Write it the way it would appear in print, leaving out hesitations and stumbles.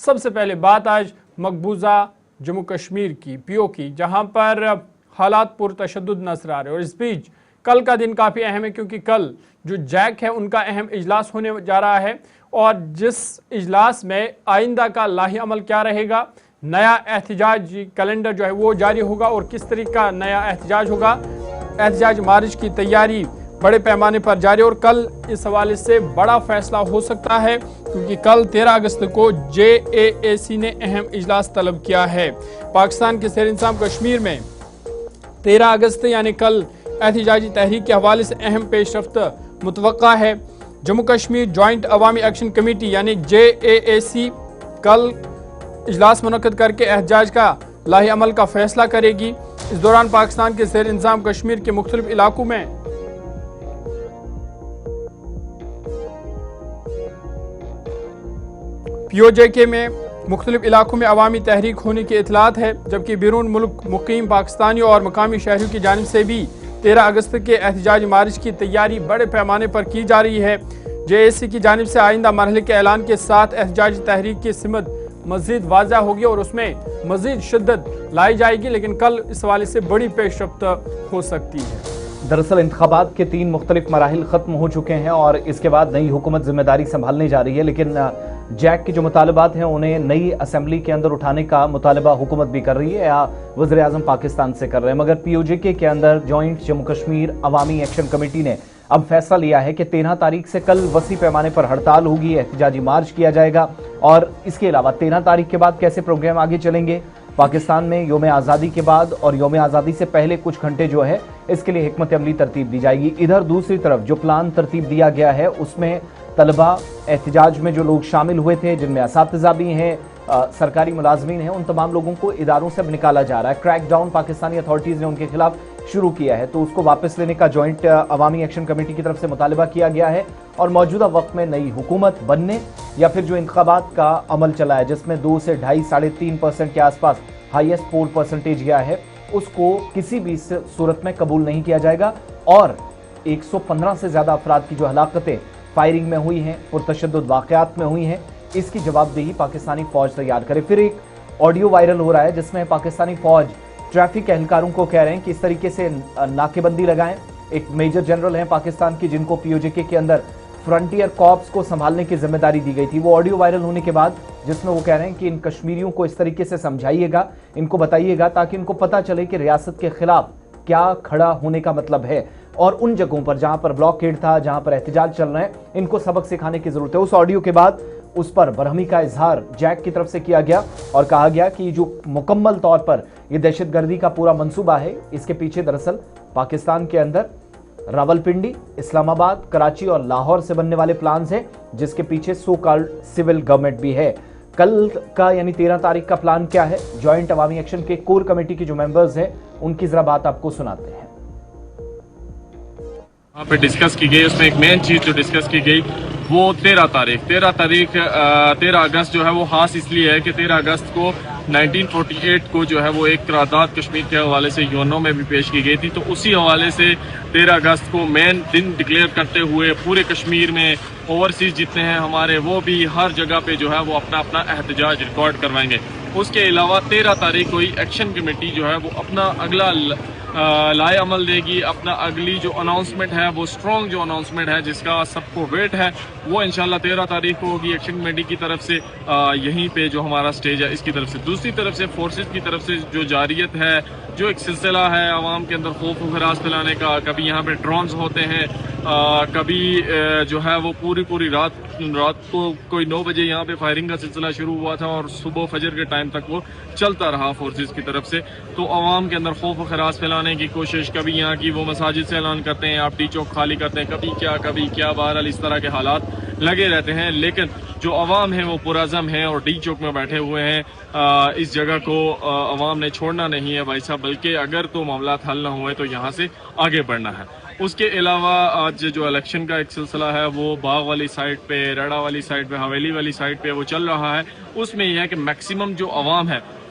سب سے پہلے بات آج مقبوضہ جموں کشمیر کی PO کی، جہاں پر حالات پرتشدد نظر آ رہے ہیں، اور اس بیچ کل کا دن کافی اہم ہے کیونکہ کل جو جیک ہے ان کا اہم اجلاس ہونے جا رہا ہے، اور جس اجلاس میں آئندہ کا لاہی عمل کیا رہے گا، نیا احتجاج کیلنڈر جو ہے وہ جاری ہوگا اور کس طریقے کا نیا احتجاج ہوگا، احتجاج مارچ کی تیاری بڑے پیمانے پر جاری، اور کل اس حوالے سے بڑا فیصلہ ہو سکتا ہے کیونکہ کل 13 اگست کو JAAC نے اہم اجلاس طلب کیا ہے۔ پاکستان کے زیر انتظام کشمیر میں 13 اگست یعنی کل احتجاجی تحریک کے حوالے سے اہم پیش رفت متوقع ہے۔ جموں کشمیر جوائنٹ عوامی ایکشن کمیٹی یعنی JAAC کل اجلاس منعقد کر کے احتجاج کا لاہی عمل کا فیصلہ کرے گی۔ اس دوران پاکستان کے زیر انتظام کشمیر کے مختلف علاقوں میں POJK میں مختلف علاقوں میں عوامی تحریک ہونے کی اطلاعات ہے، جبکہ بیرون ملک مقیم پاکستانیوں اور مقامی شہریوں کی جانب سے بھی 13 اگست کے احتجاج مارچ کی تیاری بڑے پیمانے پر کی جا رہی ہے۔ JAAC کی جانب سے آئندہ مرحلے کے اعلان کے ساتھ احتجاجی تحریک کی سمت مزید واضح ہوگی اور اس میں مزید شدت لائی جائے گی، لیکن کل اس حوالے سے بڑی پیش رفت ہو سکتی ہے۔ دراصل انتخابات کے 3 مختلف مراحل ختم ہو چکے ہیں اور اس کے بعد نئی حکومت ذمہ داری سنبھالنے جا رہی ہے، لیکن جیک کے جو مطالبات ہیں انہیں نئی اسمبلی کے اندر اٹھانے کا مطالبہ حکومت بھی کر رہی ہے یا وزیر اعظم پاکستان سے کر رہے ہیں، مگر POJK کے اندر جوائنٹ جموں کشمیر عوامی ایکشن کمیٹی نے اب فیصلہ لیا ہے کہ 13 تاریخ سے کل وسیع پیمانے پر ہڑتال ہوگی، احتجاجی مارچ کیا جائے گا، اور اس کے علاوہ 13 تاریخ کے بعد کیسے پروگرام آگے چلیں گے، پاکستان میں یوم آزادی کے بعد اور یوم آزادی سے پہلے کچھ گھنٹے جو ہے اس کے لیے حکمت عملی ترتیب دی جائے گی۔ ادھر دوسری طرف جو پلان ترتیب دیا گیا ہے اس میں طلبہ احتجاج میں جو لوگ شامل ہوئے تھے، جن میں اساتذہ بھی ہیں، سرکاری ملازمین ہیں، ان تمام لوگوں کو اداروں سے اب نکالا جا رہا ہے۔ کریک ڈاؤن پاکستانی اتھارٹیز نے ان کے خلاف شروع کیا ہے، تو اس کو واپس لینے کا جوائنٹ عوامی ایکشن کمیٹی کی طرف سے مطالبہ کیا گیا ہے، اور موجودہ وقت میں نئی حکومت بننے یا پھر جو انتخابات کا عمل چلا ہے جس میں 2 سے 2.5-3% کے آس پاس ہائیسٹ پول پرسنٹیج گیا ہے، اس کو کسی بھی صورت میں قبول نہیں کیا جائے گا، اور 115 سے زیادہ افراد کی جو ہلاکتیں فائرنگ میں ہوئی ہیں، پرتشدد واقعات میں ہوئی ہیں، اس کی جواب دہی پاکستانی فوج تیار کرے۔ پھر ایک آڈیو وائرل ہو رہا ہے جس میں پاکستانی فوج ٹریفک اہلکاروں کو کہہ رہے ہیں کہ اس طریقے سے ناکے بندی لگائیں۔ ایک میجر جنرل ہیں پاکستان کی جن کو POJK کے اندر فرنٹیئر کارپس کو سنبھالنے کی ذمہ داری دی گئی تھی، وہ آڈیو وائرل ہونے کے بعد جس میں وہ کہہ رہے ہیں کہ ان کشمیریوں کو اس طریقے سے سمجھائیے گا، ان کو بتائیے گا تاکہ ان کو پتہ چلے کہ ریاست کے خلاف کیا کھڑا ہونے کا مطلب ہے، اور ان جگہوں پر جہاں پر بلاکیڈ تھا، جہاں پر احتجاج چل رہے ہیں، ان کو سبق سکھانے کی ضرورت ہے۔ اس آڈیو کے بعد اس پر برہمی کا اظہار جیک کی طرف سے کیا گیا اور کہا گیا کہ جو مکمل طور پر یہ دہشت گردی کا پورا منصوبہ ہے، اس کے پیچھے دراصل پاکستان کے اندر راولپنڈی، اسلام آباد، کراچی اور لاہور سے بننے والے پلانز ہیں، جس کے پیچھے سو کالڈ سول گورنمنٹ بھی ہے۔ کل کا یعنی 13 تاریخ کا پلان کیا ہے، جوائنٹ عوامی ایکشن کے کور کمیٹی کے جو ممبرز ہیں ان کی ذرا بات آپ کو سناتے ہیں۔ وہاں پہ ڈسکس کی گئی، اس میں ایک مین چیز جو ڈسکس کی گئی وہ 13 اگست جو ہے وہ خاص اس لیے ہے کہ 13 اگست کو 1948 کو جو ہے وہ ایک قرارداد کشمیر کے حوالے سے یونو میں بھی پیش کی گئی تھی، تو اسی حوالے سے 13 اگست کو مین دن ڈکلیئر کرتے ہوئے پورے کشمیر میں اوورسیز جتنے ہیں ہمارے، وہ بھی ہر جگہ پہ جو ہے وہ اپنا اپنا احتجاج ریکارڈ کروائیں گے۔ اس کے علاوہ 13 تاریخ کو ایکشن کمیٹی جو ہے وہ اپنا اگلا لائے عمل دے گی، اپنا اگلی جو اناؤنسمنٹ ہے وہ اسٹرانگ جو اناؤنسمنٹ ہے جس کا سب کو ویٹ ہے، وہ انشاءاللہ 13 تاریخ کو ہوگی ایکشن کمیٹی کی طرف سے۔ یہیں پہ جو ہمارا سٹیج ہے اس کی طرف سے، دوسری طرف سے فورسز کی طرف سے جو جاریت ہے، جو ایک سلسلہ ہے عوام کے اندر خوف و ہراس پھیلانے کا، کبھی یہاں پہ ڈرونز ہوتے ہیں، کبھی جو ہے وہ پوری رات کو کوئی 9 بجے یہاں پہ فائرنگ کا سلسلہ شروع ہوا تھا اور صبح فجر کے ٹائم تک وہ چلتا رہا فورسز کی طرف سے، تو عوام کے اندر خوف و ہراس پھیلانے کی کوشش، کبھی یہاں کی وہ مساجد سے اعلان کرتے ہیں آپ ٹی چوک خالی کرتے ہیں، کبھی کیا بہرحال اس طرح کے حالات لگے رہتے ہیں، لیکن جو عوام ہیں وہ پرعزم ہیں اور ڈی چوک میں بیٹھے ہوئے ہیں۔ اس جگہ کو عوام نے چھوڑنا نہیں ہے بھائی صاحب، بلکہ اگر تو معاملات حل نہ ہوئے تو یہاں سے آگے بڑھنا ہے۔ اس کے علاوہ آج جو الیکشن کا ایک سلسلہ ہے وہ باغ والی سائٹ پہ، ریڑا والی سائٹ پہ، حویلی والی سائٹ پہ وہ چل رہا ہے، اس میں یہ ہے کہ میکسیمم جو عوام ہے